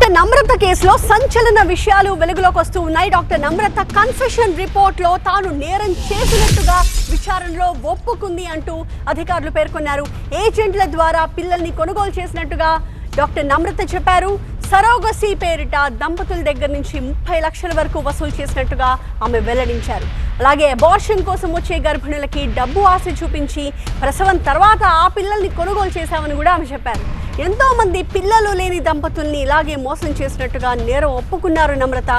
Doctor నమ్రత కేసులో సంచలన విషయాలు వెలుగులోకి వస్తూ ఉన్నాయి. డాక్టర్ నమ్రత కన్ఫెషన్ రిపోర్ట్ లో తాను నేరం చేసినట్టుగా విచారణలో ఒప్పుకుంది అంటూ అధికారులు పేర్కొన్నారు. ఏజెంట్ల ద్వారా పిల్లల్ని కొనుగోలు చేసినట్టుగా డాక్టర్ నమ్రత చెప్పారు. సరోగసీ పేరిట దంపతుల దగ్గర నుంచి 30 లక్షల వరకు వసూలు చేసినట్టుగా ఆమె వెల్లడించారు. అలాగే అబార్షన్ కోసం వచ్చే గర్భిణులకి డబ్బు ఆశ చూపించి ప్రసవం తర్వాత ఆ పిల్లల్ని కొనుగోలు చేశామని కూడా ఆమె చెప్పారు. ఎంతో మంది పిల్లలు లేని దంపతుల్ని ఇలాగే మోసం చేసినట్టుగా నేరం ఒప్పుకున్నారు నమ్రత.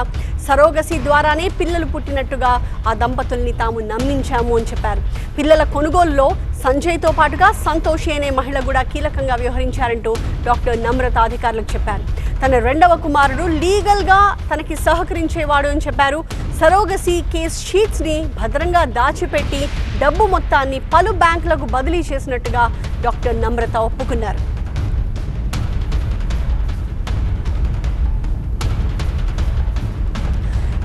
సరోగసీ ద్వారానే పిల్లలు పుట్టినట్టుగా ఆ దంపతుల్ని తాము నమ్మించాము అని చెప్పారు. పిల్లల కొనుగోలులో సంజయ్తో పాటుగా సంతోషి అనే మహిళ కూడా కీలకంగా వ్యవహరించారంటూ డాక్టర్ నమ్రత అధికారులకు చెప్పారు. తన రెండవ కుమారుడు లీగల్గా తనకి సహకరించేవాడు అని చెప్పారు. సరోగసీ కేస్ షీట్స్ని భద్రంగా దాచిపెట్టి డబ్బు మొత్తాన్ని పలు బ్యాంకులకు బదిలీ చేసినట్టుగా డాక్టర్ నమ్రత ఒప్పుకున్నారు.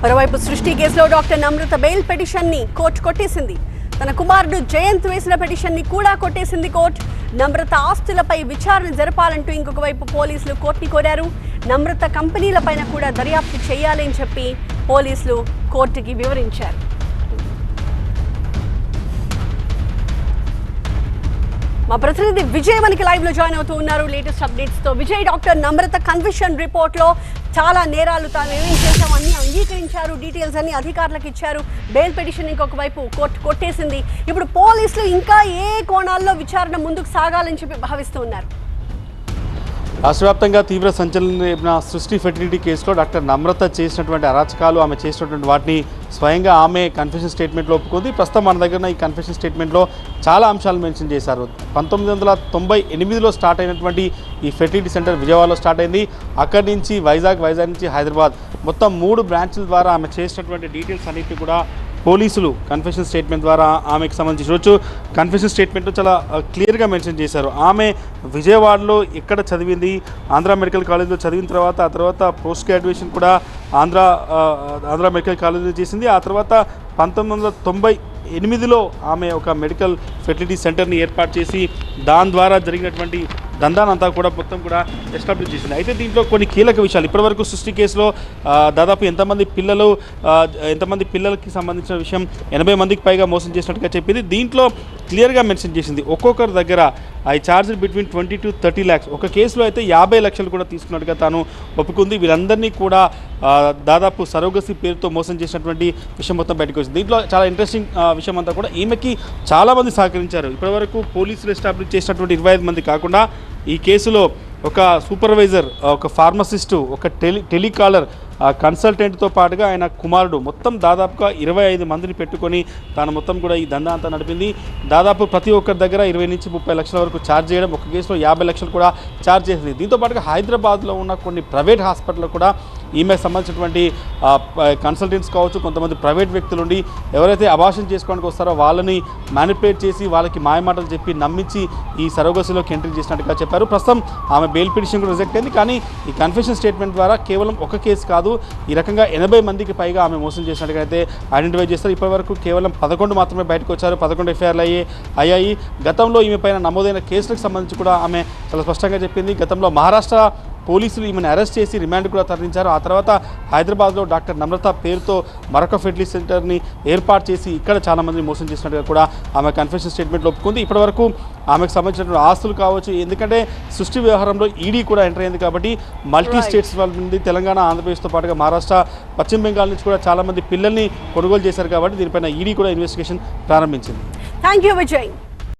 మరోవైపు సృష్టి కేసులో డాక్టర్ నమ్రత బెయిల్ పిటిషన్ని కోర్టు కొట్టేసింది. తన కుమారుడు జయంత్ వేసిన పిటిషన్ని కూడా కొట్టేసింది కోర్టు. నమ్రత ఆస్తులపై విచారణ జరపాలంటూ ఇంకొక వైపు పోలీసులు కోర్టుని కోరారు. నమ్రత కంపెనీలపైన కూడా దర్యాప్తు చేయాలని చెప్పి పోలీసులు కోర్టుకి వివరించారు. మా ప్రతినిధి విజయ్ మనకి లైవ్ లో జాయిన్ అవుతూ ఉన్నారు లేటెస్ట్ అప్డేట్స్ తో. విజయ్, డాక్టర్ నమ్రత కన్ఫెషన్ రిపోర్ట్ లో చాలా నేరాలు తాను ఏమేం చేశామని అంగీకరించారు, డీటెయిల్స్ అన్ని అధికారులకు ఇచ్చారు. బెయిల్ పిటిషన్ ఇంకొక వైపు కోర్టు కొట్టేసింది. ఇప్పుడు పోలీసులు ఇంకా ఏ కోణాల్లో విచారణ ముందుకు సాగాలని చెప్పి భావిస్తూ ఉన్నారు? రాష్ట్ర వ్యాప్తంగా తీవ్ర సంచలన సృష్టి ఫెర్టిలిటీ కేసులో డాక్టర్ నమ్రత చేసినటువంటి అరాచకాలు, ఆమె చేసినటువంటి వాటిని స్వయంగా ఆమె కన్ఫెషన్ స్టేట్మెంట్లో ఒప్పుకుంది. ప్రస్తుతం మన దగ్గర ఈ కన్ఫెషన్ స్టేట్మెంట్లో చాలా అంశాలు మెన్షన్ చేశారు. 1998లో స్టార్ట్ అయినటువంటి ఈ ఫెర్టిలిటీ సెంటర్ విజయవాడలో స్టార్ట్ అయింది. అక్కడి నుంచి వైజాగ్ నుంచి హైదరాబాద్, మొత్తం 3 బ్రాంచ్ల ద్వారా ఆమె చేసినటువంటి డీటెయిల్స్ అన్నింటినీ కూడా పోలీసులు కన్ఫెషన్ స్టేట్మెంట్ ద్వారా ఆమెకు సంబంధించి రోజు కన్ఫెషన్ స్టేట్మెంట్లో చాలా క్లియర్గా మెన్షన్ చేశారు. ఆమె విజయవాడలో ఎక్కడ చదివింది, ఆంధ్ర మెడికల్ కాలేజ్లో చదివిన తర్వాత ఆ తర్వాత పోస్ట్ గ్రాడ్యుయేషన్ కూడా ఆంధ్ర మెడికల్ కాలేజ్లో చేసింది. ఆ తర్వాత 1998లో ఆమె ఒక మెడికల్ ఫెర్టిలిటీ సెంటర్ని ఏర్పాటు చేసి దాని ద్వారా జరిగినటువంటి దందానంతా కూడా మొత్తం కూడా ఎస్టాబ్లిష్ చేసింది. అయితే దీంట్లో కొన్ని కీలక విషయాలు ఇప్పటివరకు సృష్టి కేసులో దాదాపు ఎంతమంది పిల్లలకి సంబంధించిన విషయం 80 మందికి పైగా మోసం చేసినట్టుగా చెప్పింది. దీంట్లో క్లియర్గా మెన్షన్ చేసింది ఒక్కొక్కరి దగ్గర I charge between 20 to 30 lakhs. ఒక కేసులో అయితే 50 లక్షలు కూడా తీసుకున్నట్టుగా తాను ఒప్పుకుంది. వీళ్ళందరినీ కూడా దాదాపు సరోగసీ పేరుతో మోసం చేసినటువంటి విషయం మొత్తం బయటకు వచ్చింది. దీంట్లో చాలా ఇంట్రెస్టింగ్ విషయం అంతా కూడా ఈమెకి చాలామంది సహకరించారు. ఇప్పటివరకు పోలీసులు ఎస్టాబ్లిష్ చేసినటువంటి 25 మంది కాకుండా ఈ కేసులో ఒక సూపర్వైజర్, ఒక ఫార్మసిస్టు, ఒక టెలికాలర్, కన్సల్టెంట్తో పాటుగా ఆయన కుమారుడు, మొత్తం దాదాపుగా 25 మందిని పెట్టుకొని తాను మొత్తం కూడా ఈ దందా అంతా నడిపింది. దాదాపు ప్రతి ఒక్కరి దగ్గర 20 నుంచి 30 లక్షల వరకు ఛార్జ్ చేయడం, ఒక కేసులో 50 లక్షలు కూడా ఛార్జ్ చేసింది. దీంతో పాటుగా హైదరాబాద్లో ఉన్న కొన్ని ప్రైవేట్ హాస్పిటల్లో కూడా ఈమెకు సంబంధించినటువంటి కన్సల్టెంట్స్ కావచ్చు, కొంతమంది ప్రైవేట్ వ్యక్తులుండి ఎవరైతే అబార్షన్ చేసుకోవడానికి వస్తారో వాళ్ళని మ్యానిపులేట్ చేసి వాళ్ళకి మాయమాటలు చెప్పి నమ్మించి ఈ సరోగసీలోకి ఎంట్రీ చేసినట్టుగా చెప్పారు. ప్రస్తుతం ఆమె బెయిల్ పిటిషన్ కూడా రిజెక్ట్ అయింది. కానీ ఈ కన్ఫెషన్ స్టేట్మెంట్ ద్వారా కేవలం ఒక కేసు కాదు, ఈ రకంగా 80 మందికి పైగా ఆమె మోసం చేసినట్టుగా అయితే ఐడెంటిఫై చేస్తారు. ఇప్పటివరకు కేవలం 11 మాత్రమే బయటకు వచ్చారు. 11 ఎఫ్ఐఆర్లు అయ్యాయి. గతంలో ఈమె పైన నమోదైన కేసులకు సంబంధించి కూడా ఆమె చాలా స్పష్టంగా చెప్పింది. గతంలో మహారాష్ట్ర పోలీసులు ఈమెను అరెస్ట్ చేసి రిమాండ్ కూడా తరలించారు. ఆ తర్వాత హైదరాబాద్లో డాక్టర్ నమ్రత పేరుతో మరొక ఫెర్టిలిటీ సెంటర్ని ఏర్పాటు చేసి ఇక్కడ చాలామందిని మోసం చేసినట్టుగా కూడా ఆమె కన్ఫెషన్ స్టేట్మెంట్లో ఒప్పుకుంది. ఇప్పటివరకు ఆమెకు సంబంధించినటువంటి ఆస్తులు కావచ్చు, ఎందుకంటే సృష్టి వ్యవహారంలో ఈడీ కూడా ఎంటర్ అయింది కాబట్టి మల్టీ స్టేట్స్ నుండి తెలంగాణ, ఆంధ్రప్రదేశ్తో పాటుగా మహారాష్ట్ర, పశ్చిమ బెంగాల్ నుంచి కూడా చాలామంది పిల్లల్ని కొనుగోలు చేశారు కాబట్టి దీనిపైన ఈడీ కూడా ఇన్వెస్టిగేషన్ ప్రారంభించింది. Thank you Vijay.